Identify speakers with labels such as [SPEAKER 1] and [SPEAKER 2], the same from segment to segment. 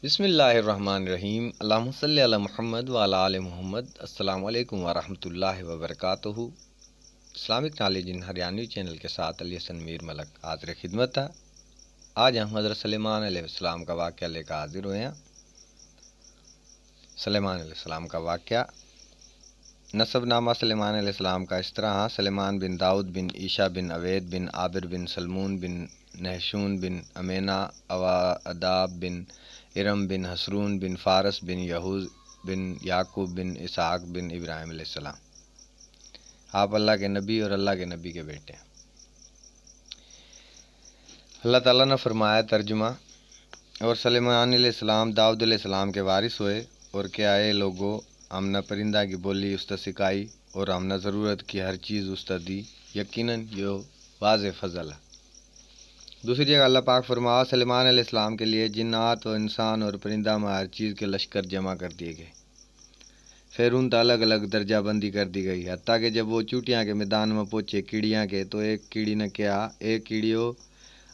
[SPEAKER 1] بسم اللہ الرحمن الرحیم، اللہم صلی علی محمد وعلی آل محمد۔ السلام علیکم ورحمۃ اللہ وبرکاتہ۔ اسلامک نالج ان ہریانوی چینل کے ساتھ علی حسن میر ملک حاضر خدمت ہے۔ آج ہم حضرت سلیمان علیہ السلام کا واقعہ لے کر حاضر ہوئے ہیں۔ سلیمان علیہ السلام کا واقعہ۔ نسب نامہ سلیمان علیہ السلام کا اس طرح: سلیمان بن داؤد بن عیشا بن عوید بن عابر بن سلمون بن نحشون بن امینا اواداب بن ارم بن حسرون بن فارس بن یہوز بن یعقوب بن اسحاق بن ابراہیم علیہ السلام۔ آپ اللہ کے نبی اور اللہ کے نبی کے بیٹے ہیں۔ اللہ تعالیٰ نے فرمایا، ترجمہ: اور سلیمان علیہ السلام داؤد علیہ السلام کے وارث ہوئے، اور کیا اے لوگو، ہم نے پرندہ کی بولی اس سکھائی اور ہم نے ضرورت کی ہر چیز اس دی، یقیناً یہ واضح فضل ہے۔ دوسری جگہ اللہ پاک فرمایا، سلیمان علیہ السلام کے لیے جنات و انسان اور پرندہ میں ہر چیز کے لشکر جمع کر دیے گئے۔ پھر ان کا الگ الگ درجہ بندی کر دی گئی، حتیٰ کہ جب وہ چوٹیاں کے میدان میں پہنچے کیڑیاں کے، تو ایک کیڑی نے کہا، اے کیڑیو،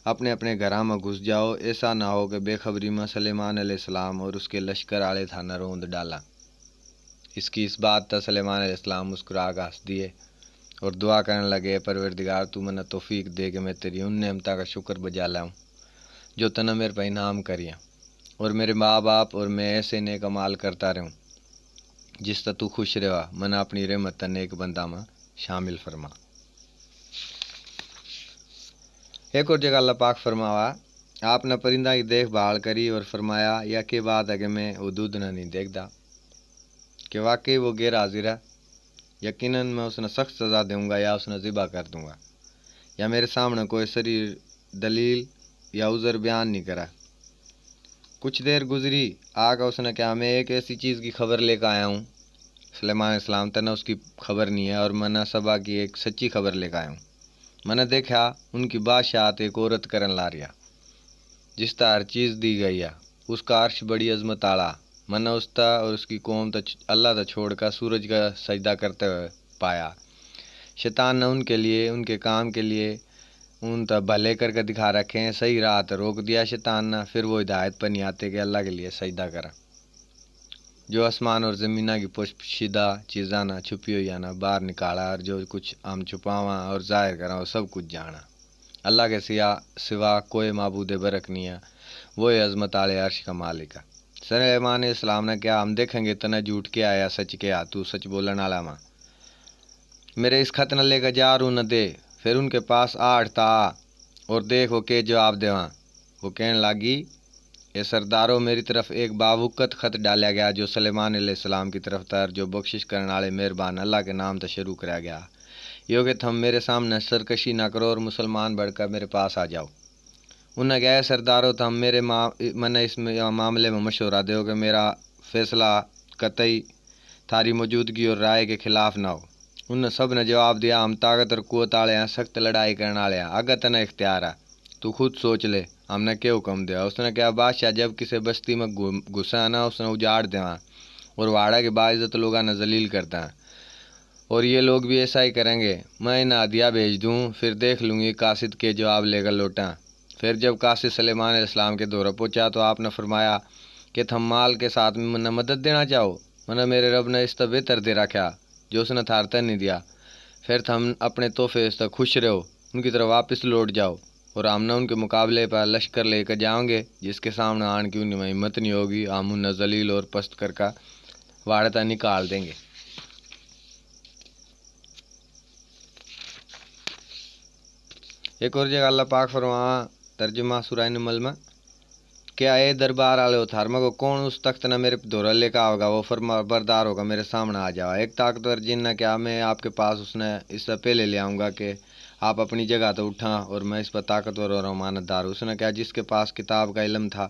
[SPEAKER 1] اپنے اپنے گھراں میں گھس جاؤ، ایسا نہ ہو کہ بے خبری میں سلیمان علیہ السلام اور اس کے لشکر آڑے تھا نہ روند ڈالا۔ اس کی اس بات تا سلیمان علیہ السلام مسکرا کر ہنس دیے اور دعا کرنے لگے، پروردگار تو میں نے توفیق دے کہ میں تیری ان نعمتوں کا شکر بجا لاؤں جو تنے میرے پہ انعام کریاں، اور میرے ماں باپ اور میں ایسے نیک عمال کرتا رہوں جس تا تو خوش رہا، میں نے اپنی رحمت تا نیک بندہ میں شامل فرما۔ ایک اور جگہ اللہ پاک فرماوا، آپ نے پرندہ کی دیکھ بھال کری اور فرمایا، یا کہ بات ہے کہ میں حدود نہ نہیں دیکھتا کہ واقعی وہ غیر حاضر ہے، یقیناً میں اس نے سخت سزا دوں گا یا اس نے ذبح کر دوں گا، یا میرے سامنے کوئی سری دلیل یا عذر بیان نہیں کرا۔ کچھ دیر گزری، آگا اس نے کہا، میں ایک ایسی چیز کی خبر لے کر آیا ہوں۔ سلیمان علیہ السلام تنہ اس کی خبر نہیں ہے، اور میں نے سبا کی ایک سچی خبر لے کر آیا ہوں۔ میں نے دیکھا ان کی بادشاہت ایک عورت کرن لا رہا، جس تا ہر چیز دی گئی ہے، اس کا عرش بڑی عظمت آڑا۔ میں نے اس تا اور اس کی قوم تا اللہ تا چھوڑ کر سورج کا سجدہ کرتے ہوئے پایا۔ شیطان نے ان کے لیے، ان کے کام کے لیے ان تا بھلے کر کے دکھا رکھے ہیں، صحیح راہ تے روک دیا شیطان نے، پھر وہ ہدایت پر نہیں آتے کہ اللہ کے لیے سجدہ کرا۔ جو آسمان اور زمینہ کی پوشیدہ چیزاں نہ چھپی ہوئی نہ باہر نکالا، اور جو کچھ ہم چھپاواں اور ظاہر کراں وہ سب کچھ جانا۔ اللہ کے سوا کوئی معبود برک نہیں ہے، وہی عظمت والے عرش کا مالک ہے۔ سلیمان علیہ السلام نے کہا، ہم دیکھیں گے تنے جھوٹ کیا یا سچ کیا، تو سچ بولن والا ماں میرے اس خط نہ لے کر جا رو نہ دے۔ پھر ان کے پاس آٹھتا اور دیکھ وہ کے جواب دیواں۔ وہ کہنے لگی، اے سردارو، میری طرف ایک باوقت خط ڈالیا گیا جو سلیمان علیہ السلام کی طرف تھا، جو بخشش کرنے والے مہربان اللہ کے نام تا شروع کرا گیا، یہ کہ تم میرے سامنے سرکشی نہ کرو اور مسلمان بڑھ کر میرے پاس آ جاؤ۔ انہوں نے کہا، اے سردارو، تم میں اس معاملے میں مشورہ دیو کہ میرا فیصلہ قطعی تھاری موجودگی اور رائے کے خلاف نہ ہو۔ انہوں نے سب نے جواب دیا، ہم طاقت اور قوت والے ہیں، سخت لڑائی کرنے والے ہیں، اگر تنے اختیار ہے تو خود سوچ لے، ہم نے کیا حکم دیا۔ اس نے کہا، بادشاہ جب کسی بستی میں گھسا نا، اس نے اجاڑ دیواں اور واڑا کے باعزت لوگوں نے ذلیل کرتا ہے، اور یہ لوگ بھی ایسا ہی کریں گے۔ میں انہیں ہدیہ بھیج دوں، پھر دیکھ لوں گی قاصد کے جواب لے کر لوٹاں۔ پھر جب قاصد سلیمان علیہ السلام کے دورہ پہنچا تو آپ نے فرمایا کہ تم مال کے ساتھ میں مدد دینا چاہو، میں میرے رب نے اس سے بہتر دے رکھا جو اس نے تھارتا نہیں دیا۔ پھر تم اپنے تحفے اس تک خوش رہو، ان کی طرف واپس لوٹ جاؤ، اور ہم نے ان کے مقابلے پر لشکر لے کر جاؤں گے جس کے سامنے آن کی ان میں ہمت نہیں ہوگی، ہم انہیں ذلیل اور پست کر کا واڑتا نکال دیں گے۔ ایک اور جگہ اللہ پاک فرمایا، ترجمہ سورہ نمل میں، کیا اے دربار والے اتھار میں کو کون اس تخت نے میرے دورہ لے کا ہوگا، وہ فرما بردار ہوگا، میرے سامنے آ جاؤ۔ ایک طاقتور جن نے کہا، میں آپ کے پاس اس سے پہلے لے آؤں گا کہ آپ اپنی جگہ تو اٹھاں، اور میں اس پر طاقتور اور امانت دار ہوں۔ اس نے کہا، جس کے پاس کتاب کا علم تھا،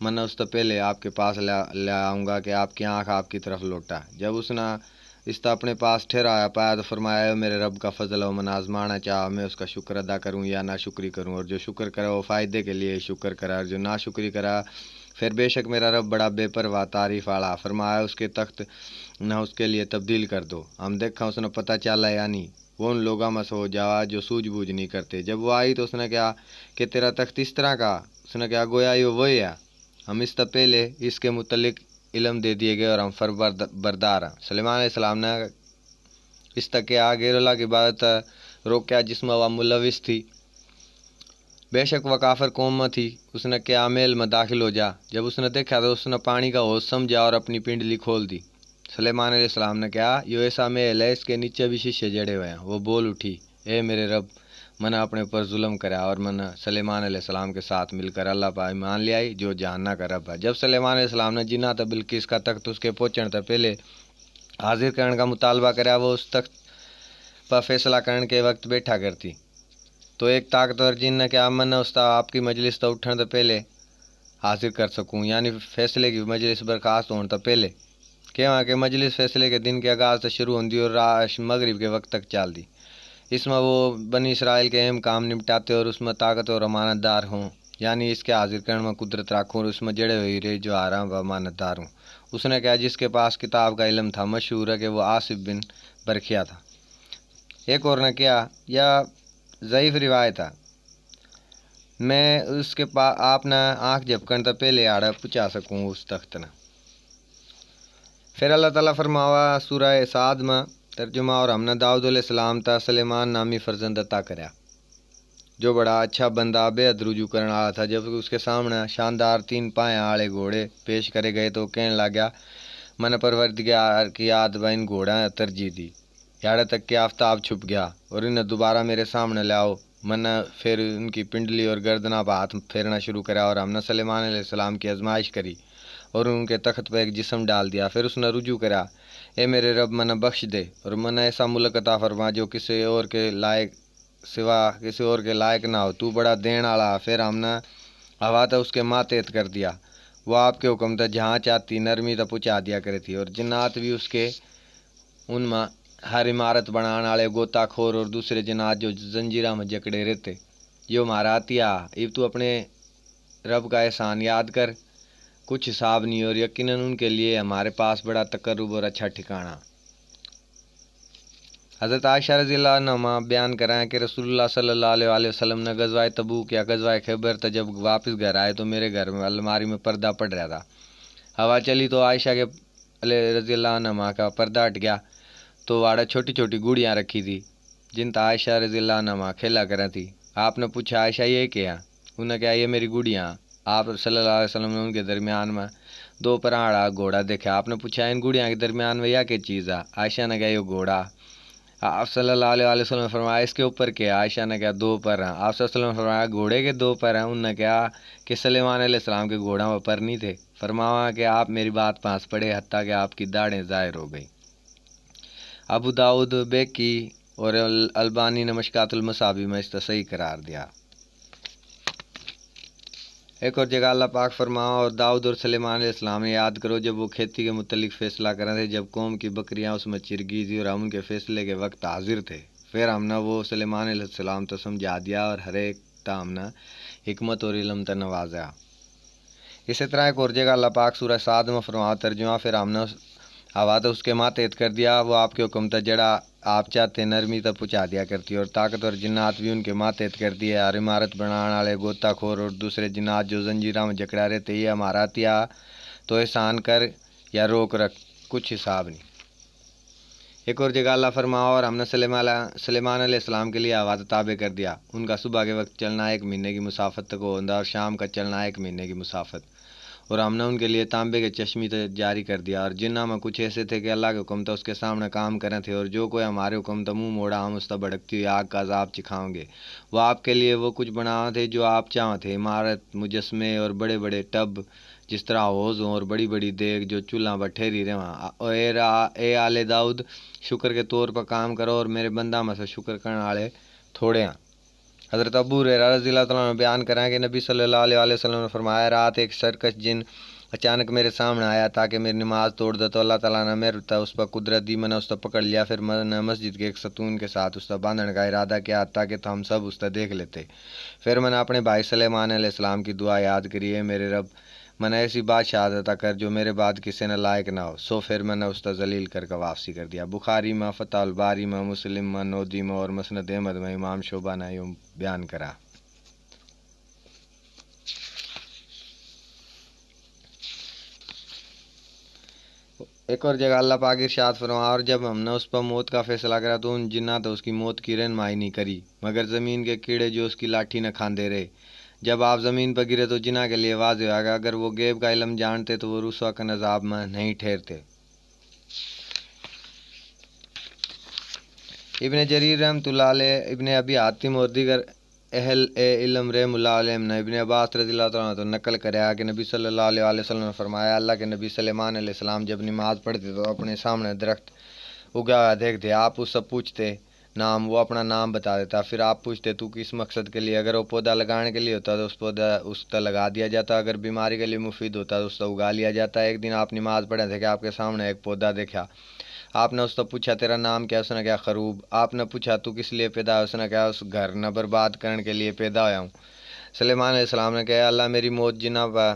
[SPEAKER 1] میں نے اس سے پہلے آپ کے پاس لے آؤں گا کہ آپ کی آنکھ آپ کی طرف لوٹا۔ جب اس نے اس تا اپنے پاس ٹھہرایا پایا تو فرمایا، میرے رب کا فضل ہے، میں آزمانا چاہا میں اس کا شکر ادا کروں یا نا شکری کروں، اور جو شکر کرے وہ فائدے کے لیے شکر کرا، اور جو نا شکری کرا پھر بے شک میرا رب بڑا بے پرواہ تعریف والا۔ فرمایا، اس کے تخت نہ اس کے لیے تبدیل کر دو۔ ہم دیکھا اس نے پتہ چلا یا نہیں، وہ ان لوگوں میں سے ہو جاوا جو سوجھ بوجھ نہیں کرتے۔ جب وہ آئی تو اس نے کہا کہ تیرا تخت اس طرح کا، اس نے کہا گویا یہ وہی ہے ہم اس سے پہلے اس کے متعلق علم دے دیے گئے اور ہم بردار ہیں۔ سلیمان علیہ السلام نے اس تک کہ غیر اللہ کی عبادت روکیا جس میں وہ ملوث تھی، بے شک وہ کافر قوم میں تھی۔ اس نے کیا میل میں داخل ہو جا، جب اس نے دیکھا تو اس نے پانی کا حوض سمجھا اور اپنی پنڈلی کھول دی۔ سلیمان علیہ السلام نے کہا یہ ایسا میل ہے، اس کے نیچے بھی شیشے جڑے ہوئے ہیں۔ وہ بول اٹھی، اے میرے رب، میں نے اپنے اوپر ظلم کرا اور میں نے سلیمان علیہ السلام کے ساتھ مل کر اللہ پر ایمان لے آئی جو جہانا کا رب ہے۔ جب سلیمان علیہ السلام نے جنات بلقیس کا تخت اس کے پہنچنے سے پہلے حاضر کرنے کا مطالبہ کرا، وہ اس تخت پر فیصلہ کرنے کے وقت بیٹھا کرتی، تو ایک طاقتور جن نے کہا میں نے آپ کی مجلس تو اٹھنے سے پہلے حاضر کر سکوں، یعنی فیصلے کی مجلس برخاست ہونے سے پہلے کہ مجلس فیصلے کے دن کے آغاز سے شروع ہوندی اور مغرب کے وقت تک چل دی۔ اس میں وہ بنی اسرائیل کے اہم کام نمٹاتے اور اس میں طاقت اور امانت دار ہوں، یعنی اس کے حاضر کرنے میں قدرت رکھوں اور اس میں جڑے ہوئی رہے جو آرام و امانت دار ہوں۔ اس نے کہا جس کے پاس کتاب کا علم تھا، مشہور ہے کہ وہ آصف بن برکھیا تھا۔ ایک اور نے کیا یا ضعیف روایت ہے، میں اس کے پاس آپ نے آنکھ جھپکن تو پہلے آڑا پچا سکوں اس تخت نے۔ پھر اللہ تعالیٰ فرماوا سورہ سعد میں ترجمہ، اور ہم نے داؤد علیہ السلام تا سلیمان نامی فرزند عطا کریا جو بڑا اچھا بندہ بے حد رجوع کرنے والا تھا۔ جب اس کے سامنے شاندار 3 پائیں والے گھوڑے پیش کرے گئے تو کہنے لگا میں نے پروردگار کی یاد میں ان گھوڑا ترجیح دی، یہاں تک کہ آفتاب چھپ گیا اور انہیں دوبارہ میرے سامنے لاؤ۔ میں نے پھر ان کی پنڈلی اور گردنہ پہ ہاتھ پھیرنا شروع کرا اور ہم نے سلیمان علیہ السلام کی آزمائش کری اور ان کے تخت پہ ایک جسم ڈال دیا۔ پھر اس نے رجوع کرا، اے میرے رب میں نے بخش دے اور میں نے ایسا ملک عطا فرما جو کسی اور کے لائق نہ ہو، تو بڑا دین والا۔ پھر ہم نے ہوا تو اس کے ماتحت کر دیا، وہ آپ کے حکم تھا جہاں چاہتی نرمی تو پہنچا دیا کرے تھی، اور جنات بھی اس کے ان میں ہر عمارت بنانے والے گوتا خور اور دوسرے جنات جو زنجیرہ میں جکڑے رہتے۔ یہ ہمارا عطیہ، اب تو اپنے رب کا احسان یاد کر، کچھ حساب نہیں، اور یقیناً ان کے لیے ہمارے پاس بڑا تقرب اور اچھا ٹھکانہ۔ حضرت عائشہ رضی اللہ عنہ بیان کرائیں کہ رسول اللہ صلی اللہ علیہ وسلم نے غزوہ تبوک یا غزوہ خیبر تھا جب واپس گھر آئے تو میرے گھر میں الماری میں پردہ پڑ رہا تھا۔ ہوا چلی تو عائشہ کے رضی اللہ عنہ کا پردہ ہٹ گیا تو واڑا چھوٹی چھوٹی گوڑیاں رکھی تھی جن تا عائشہ رضی اللہ عنہ کھیلا کرا تھی۔ آپ نے پوچھا عائشہ یہ کیا؟ انہوں نے کہا یہ میری گوڑیاں۔ آپ صلی اللہ علیہ وسلم نے ان کے درمیان میں 2 پراڑا گھوڑا دیکھا۔ آپ نے پوچھا ان گوڑیاں کے درمیان میں یا کیا چیز ہے؟ عائشہ نے کہا یہ گھوڑا۔ آپ صلی اللہ علیہ وسلم نے فرمایا اس کے اوپر کیا؟ عائشہ نے کہا 2 پر ہیں۔ آپ صلی اللہ علیہ وسلم نے فرمایا گھوڑے کے 2 پر ہیں؟ انہوں نے کہا کہ سلیمان علیہ السلام کے گھوڑوں پر نہیں تھے۔ فرمایا کہ آپ میری بات پاس پڑے حتیٰ کہ آپ کی داڑھیں ظاہر ہو گئی۔ ابو داؤد بیکی اور البانی نے مشکات المصابیح میں اس کو صحیح قرار دیا۔ ایک اور جگہ اللہ پاک فرمایا اور داؤد اور سلیمان علیہ السلام نے یاد کرو جب وہ کھیتی کے متعلق فیصلہ کر رہے تھے، جب قوم کی بکریاں اس میں چر گئی تھی اور ہم ان کے فیصلے کے وقت حاضر تھے۔ پھر ہم نے وہ سلیمان علیہ السلام تو سمجھا دیا اور ہر ایک تا ہم نے حکمت اور علم تا نوازا۔ اسی طرح ایک اور جگہ اللہ پاک سورہ سعد میں فرمایا ترجمہ، پھر ہم نے ہوا تو اس کے ماتحت کر دیا، وہ آپ کے حکم تا جڑا آپ چاہتے نرمی تک پہنچا دیا کرتی، اور طاقت اور جنات بھی ان کے ماتحت کر دیے، ہر عمارت بنانے والے گوتا خور اور دوسرے جنات جو زنجیرہ میں جکڑا رہتے۔ یہ ہمارا عطیہ تو احسان کر یا روک رکھ، کچھ حساب نہیں۔ ایک اور جگہ اللہ فرمایا اور ہم نے سلیمان علیہ السلام کے لیے ہوا تابع کر دیا، ان کا صبح کے وقت چلنا 1 مہینے کی مسافت تک ہوتا اور شام کا چلنا 1 مہینے کی مسافت، اور ہم نے ان کے لیے تانبے کے چشمی جاری کر دیا، اور جنہ میں کچھ ایسے تھے کہ اللہ کے حکم تھا اس کے سامنے کام کرے تھے، اور جو کوئی ہمارے حکم تھا منہ موڑا ہم اس تا بھڑکتی ہوئی آگ کا عذاب چکھاؤں گے۔ وہ آپ کے لیے وہ کچھ بناوے تھے جو آپ چاہتے تھے، عمارت، مجسمے اور بڑے بڑے ٹب جس طرح حوض ہوں، اور بڑی بڑی دیگ جو چولہا پر ٹھہری رہے۔ اے آل داؤد، شکر کے طور پر کام کرو اور میرے بندہ میں سے شکر کرنے والے تھوڑے ہیں۔ حضرت ابو ہریرہ رضی اللہ تعالیٰ عنہ بیان کرائیں کہ نبی صلی اللہ علیہ وسلم نے فرمایا رات ایک سرکش جن اچانک میرے سامنے آیا تاکہ میری نماز توڑ دے، تو اللہ تعالیٰ نے میرے تا اس پر قدرت دی، میں نے اس کو پکڑ لیا، پھر میں نے مسجد کے ایک ستون کے ساتھ اس کو باندھنے کا ارادہ کیا تاکہ ہم سب اس کو دیکھ لیتے۔ پھر میں نے اپنے بھائی سلیمان علیہ السلام کی دعا یاد کری، ہے میرے رب میں نے ایسی بادشاہ عطا کر جو میرے بعد کسی نے لائق نہ ہو۔ سو پھر میں نے اس کو ذلیل کر کے واپسی کر دیا۔ بخاری میں، فتح الباری میں، مسلم میں، نودی میں اور مسند احمد میں امام شعبہ نے یوں بیان کرا۔ ایک اور جگہ اللہ پاک ارشاد فرما، اور جب ہم نے اس پر موت کا فیصلہ کرا تو ان جنات اس کی موت کی رہنمائی نہیں کری مگر زمین کے کیڑے جو اس کی لاٹھی نہ کھاندے رہے۔ جب آپ زمین پر گرے تو جنا کے لیے واضح ہوا گا، اگر وہ غیب کا علم جانتے تو وہ رسوا کن عذاب میں نہیں ٹھہرتے۔ ابن جریر رحمۃ اللہ علیہ، ابن ابی حاتم اور دیگر اہل علم رحم اللہ علیہ نے ابن عباس رضی اللہ تعالیٰ عنہ نقل کرا کہ نبی صلی اللہ علیہ وسلم نے فرمایا، اللہ کے نبی سلیمان علیہ السلام جب نماز پڑھتے تو اپنے سامنے درخت اگا ہوا دیکھتے، آپ اس سے پوچھتے نام، وہ اپنا نام بتا دیتا، پھر آپ پوچھتے تو کس مقصد کے لیے، اگر وہ پودا لگانے کے لیے ہوتا تو اس پودا اس کا لگا دیا جاتا، اگر بیماری کے لیے مفید ہوتا تو اس سے اگا لیا جاتا۔ ایک دن آپ نماز پڑھے تھے کہ آپ کے سامنے ایک پودا دیکھا، آپ نے اس سے پوچھا تیرا نام کیا؟ اس نے کہا خروب۔ آپ نے پوچھا تو کس لیے پیدا ہے؟ اس نے کہا اس گھر نہ برباد کرنے کے لیے پیدا ہوا ہوں۔ سلیمان علیہ السلام نے کہا اللہ میری موت جنہ پر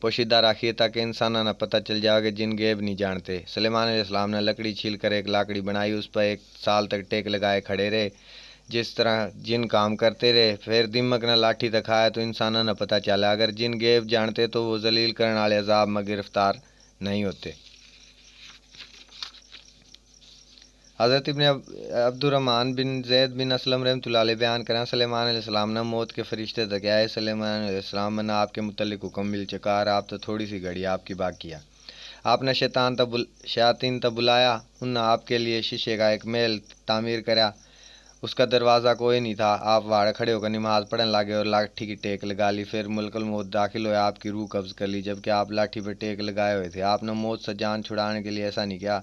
[SPEAKER 1] پوشیدہ رکھیے تاکہ انسانوں نہ پتہ چل جائے کہ جن غیب نہیں جانتے۔ سلیمان علیہ السلام نے لکڑی چھیل کر ایک لاکڑی بنائی، اس پر 1 سال تک ٹیک لگائے کھڑے رہے، جس طرح جن کام کرتے رہے، پھر دمک نہ لاٹھی دکھایا تو انسانوں نہ پتہ چلا، اگر جن غیب جانتے تو وہ ذلیل کرنے والے عذاب میں گرفتار نہیں ہوتے۔ حضرت ابن عبد الرحمن بن زید بن اسلم رحمۃ اللہ علیہ بیان کریں، سلیمان علیہ السلام نے موت کے فرشتے تک آئے، سلیمان علیہ السلام نے آپ کے متعلق حکم مل چکا، اور آپ تو تھوڑی سی گھڑی آپ کی باقی ہے۔ آپ نے شیاطین تب بلایا، انہوں نے آپ کے لیے شیشے کا ایک محل تعمیر کرا، اس کا دروازہ کوئی نہیں تھا، آپ وہاں کھڑے ہو کر نماز پڑھنے لگے اور لاٹھی کی ٹیک لگا لی، پھر ملک الموت داخل ہوئے، آپ کی روح قبض کر لی جبکہ آپ لاٹھی پہ ٹیک لگائے ہوئے تھے۔ آپ نے موت سے جان چھڑانے کے لیے ایسا نہیں کیا،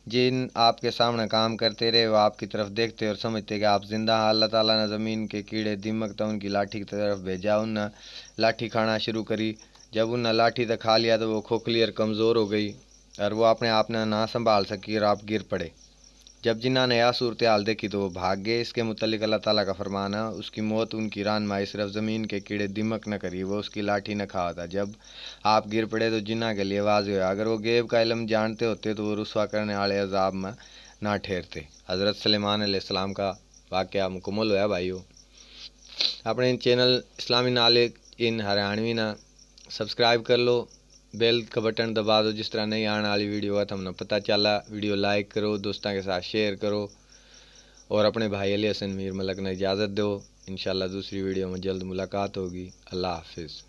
[SPEAKER 1] جن آپ کے سامنے کام کرتے رہے وہ آپ کی طرف دیکھتے اور سمجھتے کہ آپ زندہ ہیں۔ اللہ تعالیٰ نے زمین کے کیڑے دمک تو ان کی لاٹھی کی طرف بھیجا، انہوں نے لاٹھی کھانا شروع کری، جب انہوں نے لاٹھی تک کھا لیا تو وہ کھوکھلی اور کمزور ہو گئی اور وہ اپنے آپ نے نہ سنبھال سکی اور آپ گر پڑے۔ جب جنہوں نے یہ صورتحال دیکھی تو وہ بھاگ گئے۔ اس کے متعلق اللہ تعالیٰ کا فرمان ہے، اس کی موت ان کی رہنمائی صرف زمین کے کیڑے دمک نہ کری، وہ اس کی لاٹھی نہ کھا تھا، جب آپ گر پڑے تو جنہ کے لیے واضح ہوا، اگر وہ غیب کا علم جانتے ہوتے تو وہ رسوا کرنے والے عذاب میں نہ ٹھہرتے۔ حضرت سلیمان علیہ السلام کا واقعہ مکمل ہوا بھائیو۔ اپنے چینل اسلامی نالج ان ہریانوی نہ سبسکرائب کر لو، بیل کا بٹن دبا دو، جس طرح نئی آنے والی ویڈیو ہے تو ہم نے پتہ چلا۔ ویڈیو لائک کرو، دوستوں کے ساتھ شیئر کرو، اور اپنے بھائی علی حسن میر ملک نے اجازت دو۔ انشاءاللہ دوسری ویڈیو میں جلد ملاقات ہوگی۔ اللہ حافظ۔